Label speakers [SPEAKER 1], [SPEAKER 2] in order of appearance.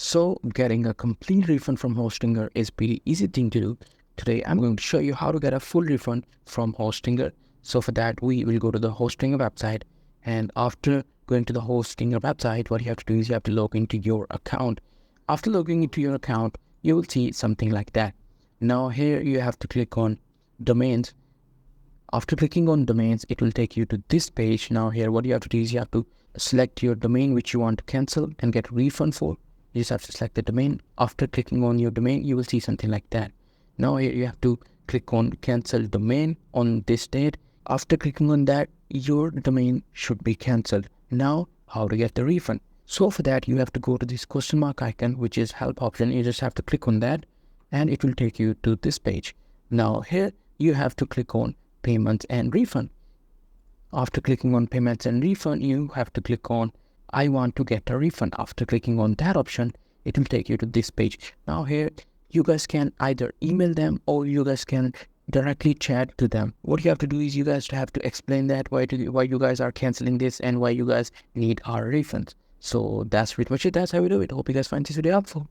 [SPEAKER 1] So getting a complete refund from Hostinger is pretty easy thing to do. Today I'm going to show you how to get a full refund from Hostinger. So for that we will go to the Hostinger website, and after going to the Hostinger website, what you have to do is you have to log into your account. After logging into your account, you will see something like that. Now here you have to click on domains. After clicking on domains, it will take you to this page. Now here what you have to do is you have to select your domain which you want to cancel and get a refund for. You just have to select the domain. After clicking on your domain, you will see something like that. Now here you have to click on cancel domain on this date. After clicking on that, your domain should be cancelled. Now how to get the refund? So for that you have to go to this question mark icon, which is help option. You just have to click on that and it will take you to this page. Now here you have to click on payments and refund. After clicking on payments and refund, you have to click on I want to get a refund. After clicking on that option, it will take you to this page. Now here you guys can either email them or you guys can directly chat to them. What you have to do is you guys have to explain that why you guys are canceling this and why you guys need our refunds. So that's pretty much it. That's how we do it. Hope you guys find this video helpful.